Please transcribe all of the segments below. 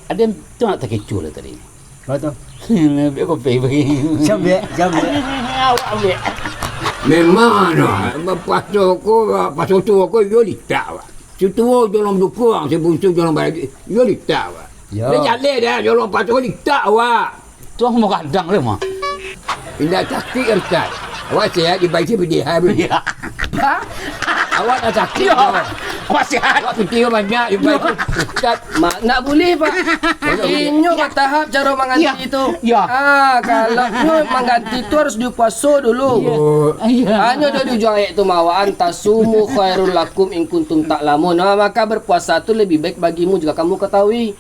Ada yang tu nak terkecoh lah tadi. Apa tu? Biar kopi bagi. Jom. Awak ambil. Memang pasal tu aku yo litak wa. Situ jolong dukung, sebuntu jolong balik. Yo litak wa. Ya. Dia jalan dah jolong pasal litak wa. Tu aku mau kadang dia mah. Indah sakit Ustaz. Awak sihat dibaiki berdiha beri. Ya. Awak dah sakit. Awak sihat. Awak putih banyak dibaiki Ustaz. Mak nak boleh pak. Inyo kat tahap cara mengganti Ya. itu. Ya. Kalau nyo mengganti itu harus dipuasa dulu. Hanya dia dijual ayat tu mawaan tasumu khairul lakum in kuntum ta'lamun. Maka berpuasa itu lebih baik bagimu jika kamu ketahui.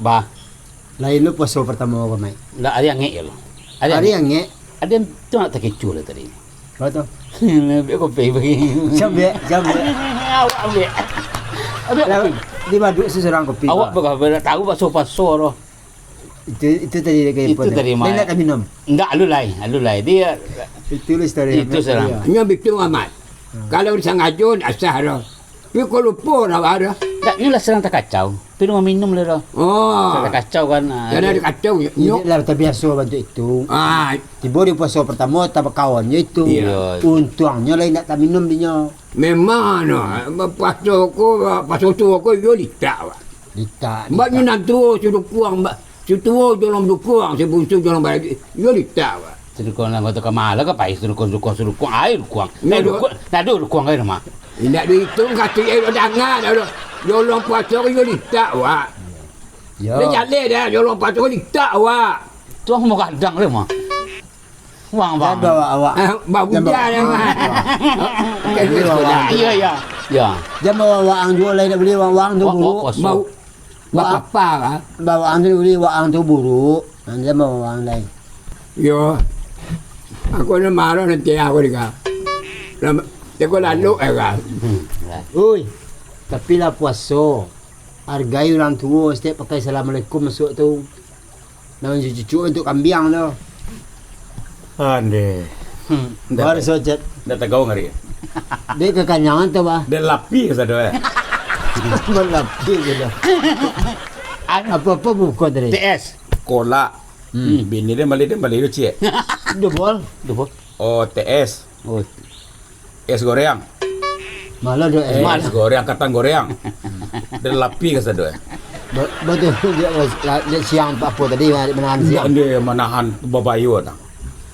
Bah, Lain lu puasa pertama apa, Mai? dah ada yang ngek loh. Hari yang ngek. Ada yang tu nak terkecoh lah tadi. Apa tu? Biar kopi bagi. Jom. Awak ambil. Ambil Lah, kopi. di baduk seseorang kopi. Awak berapa tahu pasal roh. Itu tadi dia kaya Itu tadi, Mai. Dia nak tak minum. Enggak alulai. Dia Itu lah story. Itu serang. Hanya betul amat. Kalau disangajun asah dah. Tapi kau lupa dah ada. tak inilah serang tak kacau. Tapi rumah minum le dah. Oh. Tak kacau kan. Jangan ada kacau. Ini Nyok. lah terbiasa bantu itu. Tiba dia puasa pertama tak berkawan je itu. Ya. Untungnya lain nak tak minum dia. Memang pasal tu aku yo litak wa. Litak. Mbak ni nak tu suruh kuang mbak. Situ jolong dukung, sebuntu jolong balik. Yo litak wa. Sedukun lah kata kamala ke pai sedukun air kuang. Ni Nak duk kuang air mah. Indak duit tu kata jangan dah. Jolong puasa yo litak wa. Ya. Dia jalan dah jolong puasa litak wa. Tu aku mau kadang dia mah. Wang Dah bang. bawa awak. Babu dia dah mah. Ya. Ya. Jangan bawa wang jual lain nak beli wang tu buruk. Mau apa lah. Bawa wang tu beli wang tu buruk. Jangan bawa wang lain. Yo. Aku nak marah nanti aku juga. Dia kau lalu kan. Oi. Tapi lah puasa. Hargai orang tua setiap pakai assalamualaikum masuk tu. Nak cucu untuk kambing tu. Ande. Baru sojat. Dah tak gaung hari. Dia kekanyangan tu bah. Dia lapi ke sada Melapis je dah. Apa-apa buka tadi. TS. Kolak. Bini dia balik tu cik. Dua bol. Oh, TS. Oh. Es goreng. Malah dia Es goreng, katan goreng. Dia lapi ke sada. betul dia siang apa tadi menahan siang. Dia menahan babayu dah.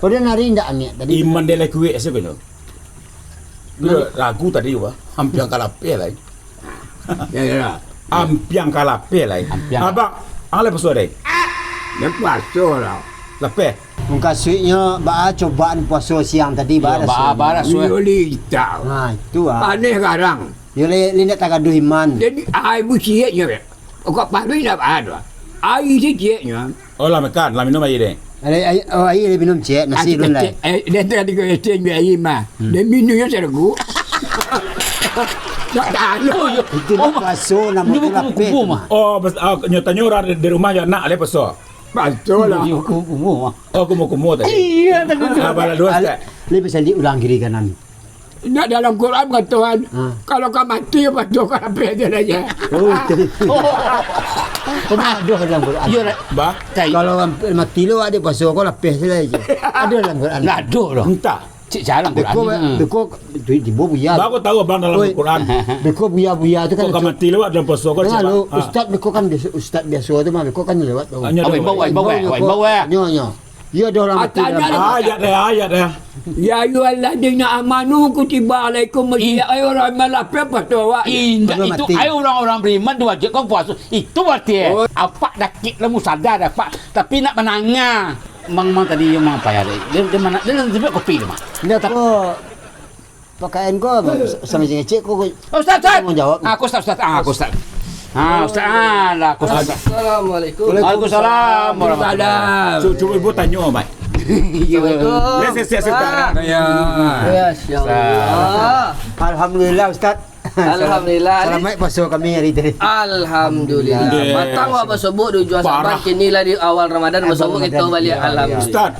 Oh dia nari ndak angin tadi. Iman dia lagi kuih sebenarnya. Dia ragu tadi wah, hampir kalape lagi. Ya. Hampir kalape lagi. Abang, ang lepas sore. Dia puasa lah. Lepas. Muka suiknya cobaan puasa siang tadi Ya, baras Yo litak. Ha itu Panih sekarang. Dia lindak tak gaduh iman. Jadi air businya. Kau panih dah ada. Air sikitnya. Oh, lah makan, lah minum air deh. Air dia minum cek nasi dulu lah. Dia tadi kau exchange air mah. Dia minumnya sergu. Tak tahu. Itu nak puasa nama tu lapis. Oh, nyatanya orang di rumah ya nak lepas so. Pasal lah. Kumu. Oh, kumu tadi. Iya, tak kumu. Abang dua sekali. Lebih sandi ulang kiri kanan. Nak dalam Quran katakan kalau kau mati pasal kau apa dia aja. Oh itu. Kau ada dalam Quran. Iya, Bah, Kalau mati lu ada puasa kau lapis saja. Ada dalam Quran. lado loh. entah. Cik jarang Quran. Beko tiba buya. Bah, aku tahu abang dalam Oi. Quran. Beko buya tu kan. Kau mati lewat dalam puasa kau Dengar lu, cakap. ustaz beko kan ustaz biasa tu mah beko kan lewat tu. Hanya Awak bawa. Nyo. Ya ada orang mati Tanya dalam. ayat dah. Ya ayyuhalladzina amanu kutiba alaikum ayyuhal malafa patwa. Indah Belum itu mati. ayo orang-orang beriman tu wajib kau puasa. Itu berarti apa dakik lemu sadar apa. Tapi nak menangah. Mang tadi yang mang payah dia mana dia sebab kopi dia mah. Dia ko pakaian ko sama dengan cik ko. Ustaz. Mau jawab. Aku ustaz. Aku ustaz. Lah aku ustaz. Assalamualaikum. Waalaikumsalam. Salam. Cuba ibu tanya, Mak. Assalamualaikum. Siap sekarang. Ya. Ya, Allah. Alhamdulillah Ustaz. Alhamdulillah. Selamat puasa kami hari tadi. Alhamdulillah. Yes. Matang wa bersobok du jual Parah. saban kini lah di awal Ramadan bersobok Ramadan. kita balik. Ya, Alhamdulillah. Ustaz,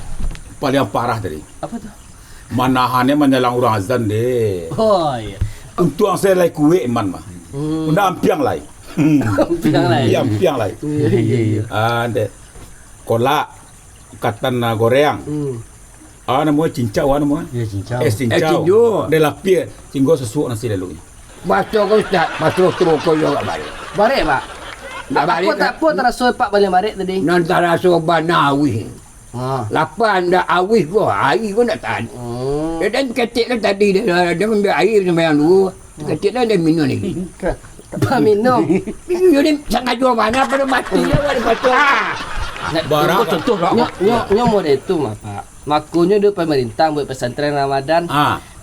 paling parah tadi. Apa tu? Manahannya menjelang orang azan deh. Oh, ya. Untuk yang saya lai kue iman mah. Unda ampiang lai. Yang lain. Iya ampiang lai. Ada kolak, katan goreng. Namanya cincau namanya. Ya cincau. Cincau. Cincau. Dia lapir, cinggo sesuatu nasi lalu. Masuk ke Ustaz, masuk tu kau juga balik. Barik, Pak. Tak balik Apa tak apa terasa Pak balik barik tadi? Nan tak rasa banawih. Ha. Lapan dah awih ko, air ko nak tahan. Dia dan ketik kan tadi dia ambil air sampai yang dulu. Ketik dah dia minum lagi. Pak minum. Minum ni sangat jual mana pada mati dia ada patut. Barang. Contoh lah. Nyo model itu mah Pak. Makunya dia pemerintah buat pesantren Ramadan.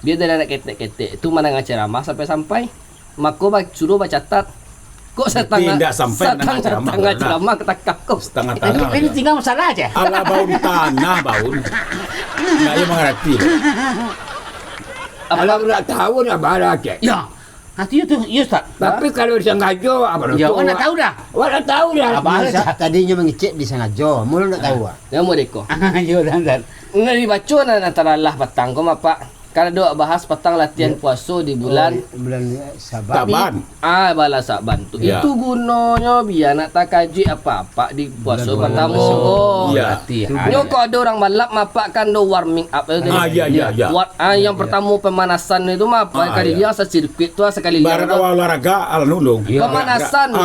Dia dah ada ketek-ketek. Itu mana ngajar ceramah sampai-sampai. Mako suruh baca catat. Kok Tidak sampai nak ceramah. setengah ceramah ketakak kok. Setengah tanah. Ini tinggal masalah aja. Ala baun tanah baun. Nak ia mengerti. Kalau nak tahu nak barang cek. Ya. Hati itu, ya Ustaz. Tapi kalau sengaja apa Ya, orang nak tahu dah. Orang nak tahu dah. Tadinya mengecek di sengaja, mula nak tahu. Dia mau deko. Ya, dan. Nggak dibaca antara lah petang kau mah Pak. Karena doa bahas petang latihan puasa di bulan Saban. Bala Saban tu. Ya. Itu gunanya biar nak tak kaji apa-apa di puasa Bulan pertama. puasa. Oh. Ya. Nyo kok ada orang balap mapak kan do warming up itu. Ya. Yang pertama pemanasan itu mah kali dia sirkuit tu sekali lihat. Barang awal olahraga ala nulung. Pemanasan tu,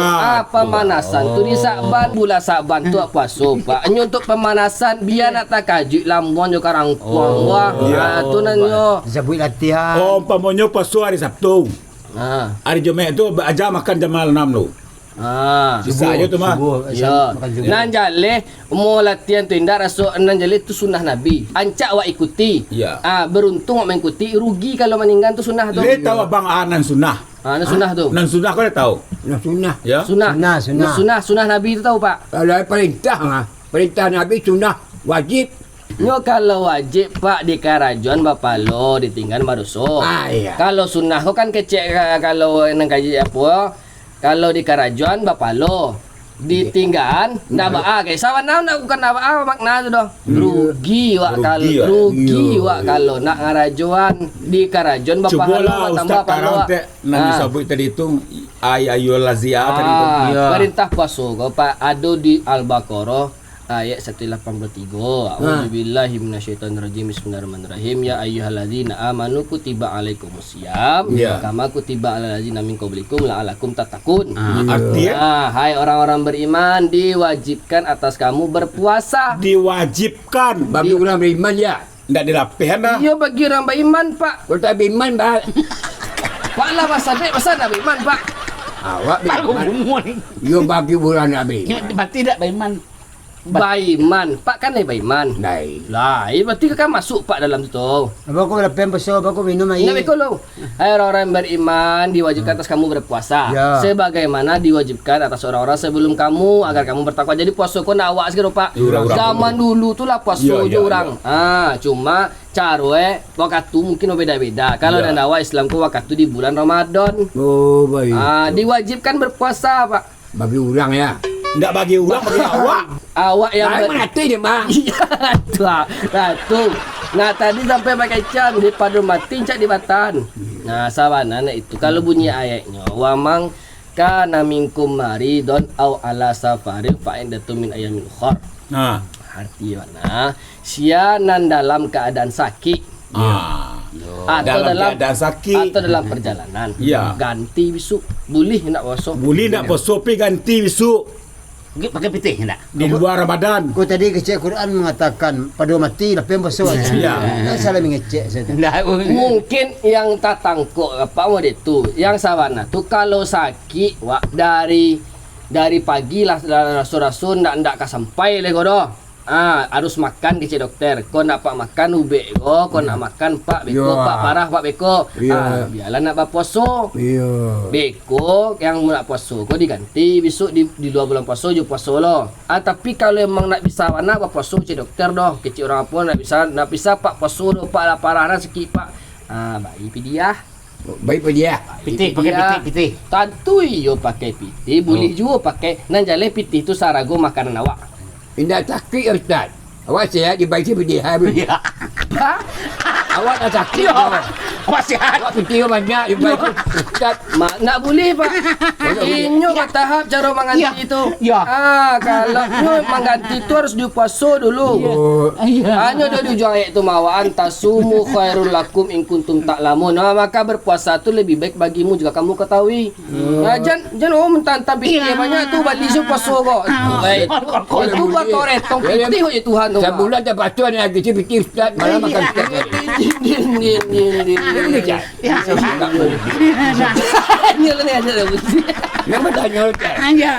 pemanasan tu di Saban, bulan Saban tu puasa Pak. Nyo untuk pemanasan biar nak tak kaji lambung jo karangkuang wah. Tu nanyo. Zabui latihan. Oh, umpamanya puasa hari Sabtu. Hari Jumat tu aja makan jam 6 tu. Sisa aja tu mah. Ya. Nan jale mau latihan tu indah rasa nan jale tu sunnah Nabi. Ancak wa ikuti. Ya. Beruntung wa mengikuti, rugi kalau meninggal tu sunnah tu. Dia tahu abang anan sunnah. Nan sunnah tu. Nan sunnah kau dah tahu. Nak sunnah. Ya. Sunnah Nabi tu tahu Pak. Kalau perintah lah. Perintah Nabi sunnah wajib. Nyo kalau wajib Pak di karajuan bapalo ditinggal baruso. Iya. Kalau sunnah kau kan kecek kalau nang kaji apa? Kalau di karajuan bapalo ditinggalan ndak baa kayak sawana nak bukan ndak baa makna tu doh. Rugi wak kalau rugi wak kalau nak ngarajuan di karajuan Cuba bapalo lah tambah Ustaz palo. Karang teh nan disebut tadi tu ayul lazia tadi tu. Perintah puasa kau Pak ada di Al-Baqarah ayat 183. A'udzubillahi minasyaitonirrajim. Bismillahirrahmanirrahim. Ya ayyuhalladzina amanu kutiba alaikumusiyam kama kutiba alal ladzina min qablikum la'alakum tattaqun. Artinya Hai orang-orang beriman, diwajibkan atas kamu berpuasa. diwajibkan. Bagi orang beriman ya. Ndak dirapihan dah. Iya bagi orang beriman, Pak. Kalau tak beriman bah. Pak lah masa dek masa nak beriman, Pak. Awak Baru beriman. umur ni. Yo bagi orang nak beriman. Berarti tak beriman. Baiman, Pak kan ni baiman. Baik. Lah, berarti kan masuk Pak dalam tu. Abang kau lepas puasa, abang kau minum air. Nak bekol lo. Hai orang-orang yang beriman, diwajibkan atas kamu berpuasa. Ya. Sebagaimana diwajibkan atas orang-orang sebelum kamu agar kamu bertakwa. Jadi puasa kau nak awak sikit Pak. Zaman dulu tu lah puasa je orang. Cuma cara waktu mungkin beda-beda. Kalau dan awak Islam ku waktu di bulan Ramadan. Oh baik. Diwajibkan berpuasa Pak. Bagi orang ya. Ndak bagi ulang bagi awak. Awak yang mati dia mah. Iya, tu. Nah, tadi sampai pakai can di padu mati cak di batan. Nah, sawana itu kalau bunyi ayatnya wa mang kana minkum maridon au ala safarin fa indatu min ayamin ukhra. Nah, Artinya sianan dalam keadaan sakit. Atau dalam keadaan sakit. atau dalam perjalanan. Ya. Ganti besok. Boleh nak puasa. Boleh nak puasa pi ganti besok Pakai pitih tak? di luar Ramadan. Kau tadi kecek Quran mengatakan pada mati lepas puasa. Ya. Tak salah mengecek saya. Mungkin yang tak tangkuk apa mau itu yang sawana tu kalau sakit dari pagi lah rasul-rasul ndak ka sampai le godo harus makan di dokter. Kau nak pak makan ubek kau nak makan pak beko, Ya. pak parah pak beko. Ya. Biarlah nak berpuasa. Iya. Beko yang nak puasa kau diganti besok di luar bulan puasa je puasa lo. Tapi kalau emang nak bisa mana berpuasa cik dokter doh. Kecil orang pun nak bisa pak puasa doh pak lah parah nak sikit pak. Bagi pidiah. Baik pada dia. Pitih, pakai pitih. Tentu iyo pakai piti, boleh juga pakai. Nan jale piti tu sarago makanan awak. Indah sakit Ustaz. Awak sihat dibaiki pada dia. Ha? Awak tak sakit. Ya. Awak Awak sihat. fikir banyak dibaiki. Ustaz. Nak boleh pak. Inyo kat tahap cara mengganti Ya. tu. Ya. Kalau nyo mengganti tu harus dipuasa dulu. Hanya dah dijual ayat tu mawaan tasumu khairul lakum in kuntum ta'lamun. Maka berpuasa tu lebih baik bagimu juga kamu ketahui. Jangan mentantang fikir banyak tu balik su puasa kok. Baik. Itu buat toretong pitih je Tuhan tu. Sebulan tak patuh ni lagi fikir Ustaz malah makan Ustaz. Dia boleh Ustaz. Ni lah ni aja dah. Yang bertanya Ustaz.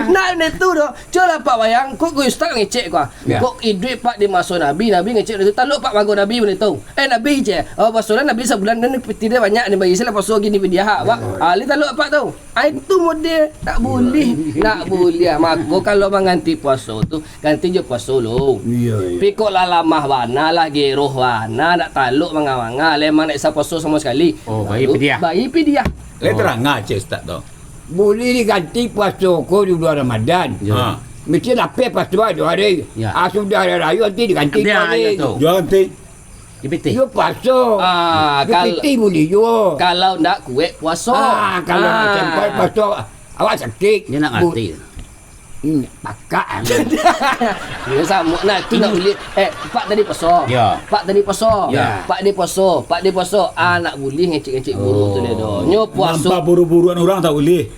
Nak ni tu doh. Coba pak bayang kok gue ustaz ngecek kau. Ya. Kok idrik pak di masuk Nabi ngecek itu taluk pak mago Nabi benda tu. Nabi je. Oh pasal Nabi sebulan dan peti dia banyak ni bagi saya pasal gini dia hak pak. Ali taluk pak tu. Itu model tak boleh. Nak boleh. Maka kalau mengganti puasa tu ganti je puasa lo. Iya. Pikok lah lamah wana lah geroh wana nak taluk manganga lemang nak isa puasa sama sekali. Oh, bayi pidiah. Bayi pidiah. Le terang cik Ustaz tu. Boleh diganti puasa kau di bulan Ramadan. Ha. Mesti lapar puasa 2 hari. Ya. Sudah hari raya nanti diganti Dia balik. tu. Jual nanti. Di pitih. Dia puasa. Dia Kalau piti boleh juga. kalau nak kuat puasa. Kalau nak sampai puasa awak sakit. Dia nak ngerti. Ini pakak. Dia sama nak tu nak boleh. Pak tadi puasa. Ya. Pak tadi puasa. Ya. Pak dia puasa. Pak dia puasa. Nak boleh ngecek-ngecek guru tu dia doh. Nyo Nampak puasa. buru-buruan orang tak boleh.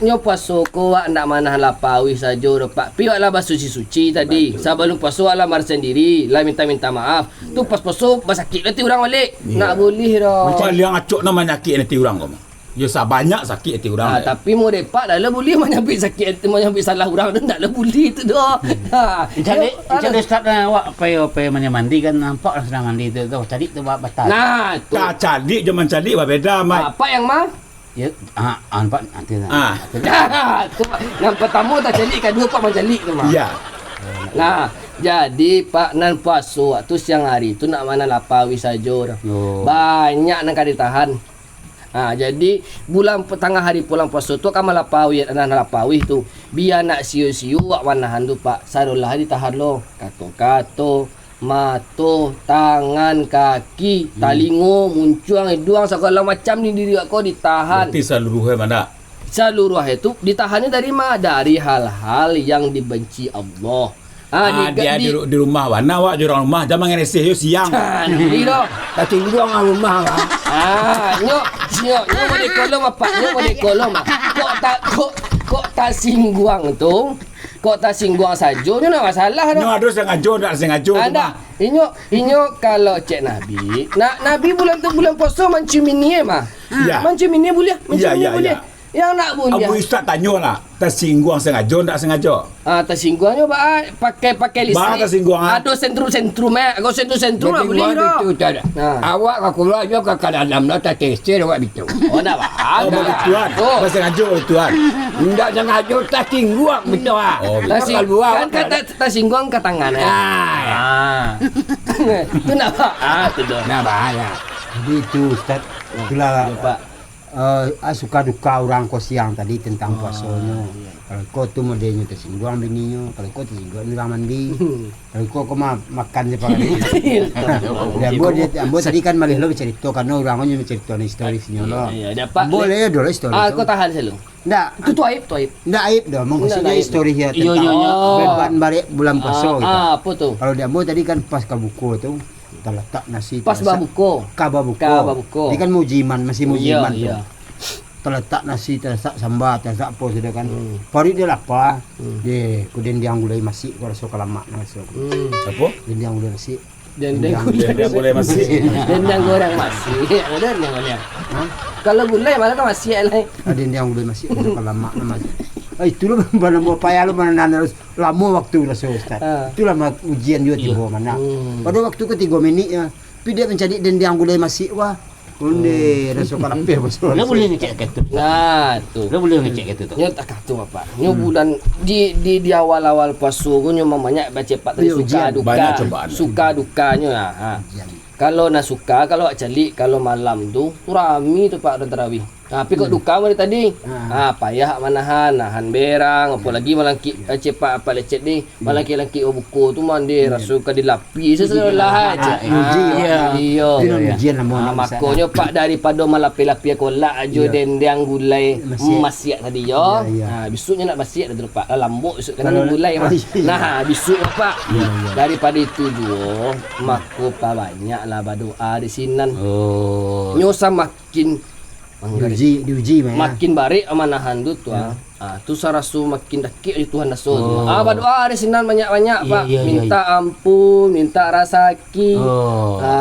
Nyo puasa ko wak nak manah lapawi saja pak. Pi wak lah suci-suci tadi. Sebelum puasa lah mar sendiri. Lah minta maaf. Tu pas puasa basakit nanti orang balik. Nak boleh dah. Macam yang acuk nama nyakit nanti orang kau. Ya banyak sakit hati orang. Tapi mau depak dah lah boleh menyampai sakit hati, menyampai salah orang dah lah boleh tu dah. Jadi start awak apa mandi kan nampak sedang mandi tu tadi tu batal. Nah, tu. Tak calik je mencalik beda mai. Apa yang mah? Ya, nampak nanti. Tu yang pertama tak calik, kedua pak mencalik tu mah. Ya. Nah, jadi pak nan puasa waktu siang hari tu nak mana lapawi saja dah. Yo. Banyak nak kali tahan. Jadi bulan tengah hari pulang puasa tu akan malapawi anak lapawi tu. Biar nak siu-siu wak wanahan tu pak. Sarulah ditahan lo. Kato-kato, mato, tangan, kaki, talingo, muncuang, hidung segala macam ni diri kau ditahan. Berarti seluruhnya mana? Seluruh itu ditahannya dari mana? Dari hal-hal yang dibenci Allah. Dia di rumah mana awak di rumah jangan ngereseh yo siang. Ni dah. Tak tinggal orang rumah. Nyok boleh kolom apa? Nyok boleh kolom. Kok tak singguang tu? Kok tak singguang saja? Ni nak masalah dah. Nyo ada sengaja tak sengaja. Ada. Inyo kalau cek Nabi, Nabi bulan tu bulan puasa mancing ini mah. Ya. Mancing ini boleh, mancing ini Ya. boleh. Yang nak boleh. Abu Ustaz tanya lah, tersinggung sengaja tak sengaja? Tersinggungnya pakai listrik. Bah tersinggung. Ada sentrum Aku sentrum lah boleh dah. Itu tak ada. Awak kau keluar je ke dalam dah tak testir awak begitu. Oh dah Oh, begituan. Oh. Sengaja tuan. Tidak sengaja tak tinggal betul ah. Oh, Keluar Kan kata singgung ke tangan. Itu nak pak? Tu dah. Nah bahaya. Jadi itu Ustaz. Itulah Pak. suka duka orang kau siang tadi tentang puasanya. Kalau kau tu modelnya tersinggung bininya, kalau kau tersinggung orang mandi. Kalau kau makan je pakai. Ambo tadi kan malih lo bercerita karena orangnya bercerita historisnya lo. Ya, dapat. Boleh dulu histori. Kau tahan selalu. Ndak, Itu aib. ndak aib dah. Maksudnya histori dia Yo, tentang yo. beban balik bulan puasa gitu. Apa tu? Kalau di Ambo tadi kan pas kabuko tu kita letak nasi Pas babuko. kababuko. Ini kan mujiman, masih mujiman tu. Iya. Terletak nasi, terletak sambal, terletak apa sudah kan. Pari dia lapar. Dia kemudian dia gulai masih kalau suka lama masuk. Apa? Dia gulai nasi. Dan Dia boleh masih. yang goreng masih. Ada yang mana? Kalau gulai malah kan masih lain. Ada yang gulai masih suka lama masih. Itulah mana mau payah lu mana harus lama waktu lah Ustaz. Itulah ujian dia tiba mana. Pada waktu ketiga minit ya, tapi dia mencari dan dia anggulai masih wah. Onde rasa kalau pe bos. Dia boleh ngecek gitu. Nah, tu. Dia boleh ngecek gitu. Nyo tak katu Bapak. Nyo bulan di awal-awal puasa nyo banyak baca pak tadi suka duka. Banyak cobaan. Suka dukanya. Ha. Kalau nak suka, kalau calik, kalau malam tu rami tu Pak tarawih. Tapi kok duka mana tadi? Payah nahan berang, apalagi malangki cepat apa lecet ni. Malangki buku tu mandi rasuka dilapi seselah aja. Iya. Ujian lah mau. Makonyo Pak daripada malapi-lapi kolak ajo dendang gulai masiak tadi yo. Besoknya nak masiak dah Pak. Lambuk besok kena gulai Mas. Nah, besok Pak. Daripada itu juga mako pa banyak lah berdoa di sinan. Nyo makin diuji makin barik amanahan tu tu sarasu makin dakik di Tuhan Rasul. Berdoa di sinan banyak-banyak Pak. Minta ampun, minta rasaki.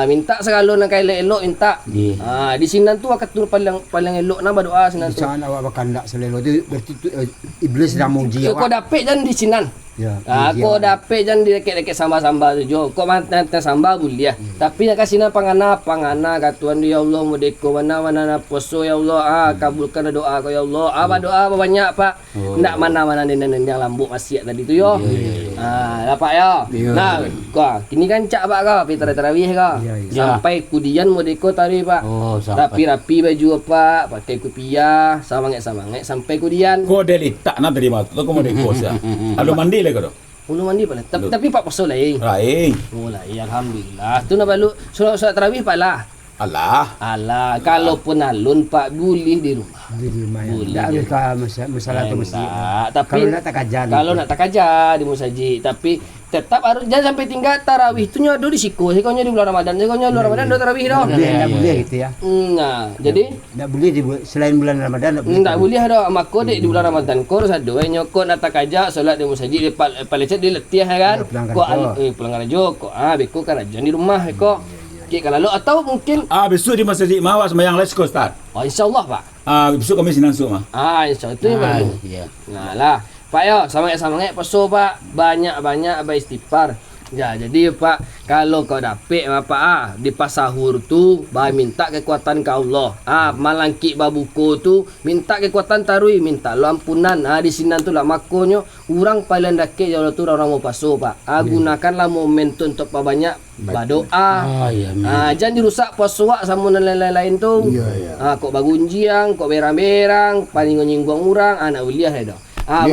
Minta segala nak elok minta. Di sinan tu akat tu paling elok nak berdoa sinan tu. Jangan awak kandak selelo tu berarti iblis dah mau uji awak. Kau dapet jangan di sinan. Kau dapet jangan di dekat-dekat samba-samba tu jo. Kau mantan samba boleh. Tapi nak kasih pangana kat Tuhan dia Allah modeko mana-mana poso ya Allah. Kabulkan doa kau ya Allah. Doa banyak Pak. Ndak mana-mana yang lambuk maksiat tadi tu yo. Dapat ya. Nah, kau kini kan cak Pak kau pi tarawih kau. Sampai kudian modeko tadi Pak. Rapi-rapi baju Pak, pakai kopiah, semangat-semangat sampai kudian. Kau deli tak nak terima tu kau modeko sah. Lalu mandi le kau. Ulu mandi pala. Tapi Pak pasal lain. Lain. Oh lain alhamdulillah. Tu nak balu solat tarawih Pak lah. Alah, kalaupun alun Pak boleh di rumah. Di rumah. Boleh. Tak ada masalah tu mesti. Tapi kalau nak tak kajar. Kalau nak tak kajar di masjid, tapi tetap harus jangan sampai tinggal tarawih tu nyodo di siko. Sekonya di bulan Ramadan. Sekonya bulan Ramadan do tarawih dah. Tak boleh gitu ya. Nah, jadi tak boleh selain bulan Ramadan tak boleh. Tak boleh dah. Mako di bulan Ramadan ko harus ada nyokot nak tak kajar solat di masjid di palecet di letih kan. Ko pulang rajo ko beko kan rajo di rumah ko. Kalau atau mungkin besok di masjid mawas sembahyang let's go start. Insyaallah Pak. Besok kami sinan semua. Insyaallah itu baru. Nah lah. Pak ya, semangat poso Pak. Banyak-banyak beristighfar. Ya, jadi Pak, kalau kau dapet apa di pas sahur tu, minta kekuatan ke Allah. Malangki babuko tu, minta kekuatan tarui, minta lo ampunan. Di sini tu lah makonyo, orang paling dakik jauh tu orang mau paso Pak. Gunakanlah momentum untuk banyak berdoa. Jangan dirusak puasa sama lain-lain tu. Kok bagunjiang, kok berang-berang, paling nyinggung orang, anak uliah dah.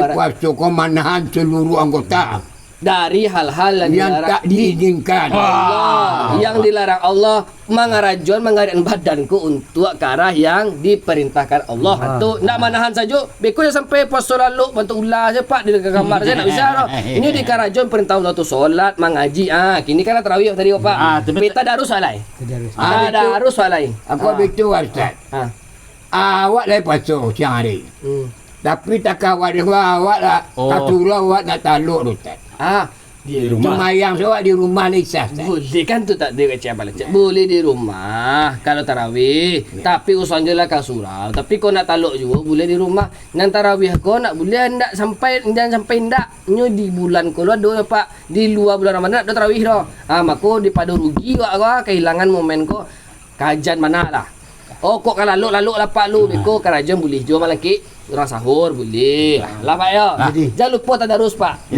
Puasa kau manahan seluruh anggota. Dari hal-hal yang tak diizinkan Allah, yang dilarang Allah, mengarajuan mengadakan badanku untuk ke arah yang diperintahkan Allah. Tu nak manahan saja beko sampai puasa lalu bantu ulah je Pak di dekat kamar saya nak bisa dah. Ini di karajuan perintah Allah tu solat mengaji. Kini kan tarawih tadi Pak. Kita darus alai. Darus alai. Aku betul Ustaz. Awak lai puasa siang hari. Tapi tak awak lah. Katurlah awak nak taluk Ustaz. Di rumah. Semayang awak di rumah ni sah. Boleh kan tu tak ada kecil apa lecet. Boleh di rumah kalau tarawih. Tapi usaha je lah kau surau. Tapi kau nak taluk juga boleh di rumah. Nan tarawih kau nak boleh ndak sampai ndak. Nyo di bulan kau ada Pak. Di luar bulan Ramadan ada tarawih dah. Maka daripada rugi kau kehilangan momen kau. Kajian mana lah. Kok kalau lalu lapak lu beko kerajaan boleh jual malaki orang sahur boleh. Lah Pak ya. Jangan lupa tadarus Pak.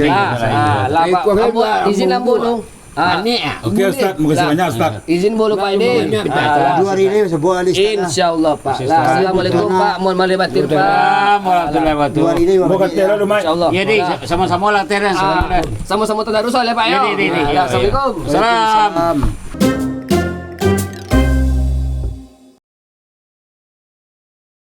Lah Pak. Izin lambu tu. Okey Ustaz, terima kasih banyak Ustaz. Izin boleh Pak ini. 2 hari ni sebuah list. Insyaallah Pak. Assalamualaikum Pak. Mohon maaf batin Pak. Warahmatullahi wabarakatuh. 2 hari ni. Mau kata lalu mai. Insyaallah. Ya dik, sama-sama lah teran. Sama-sama tadarus oleh Pak ya. Ya dik. Assalamualaikum. Salam.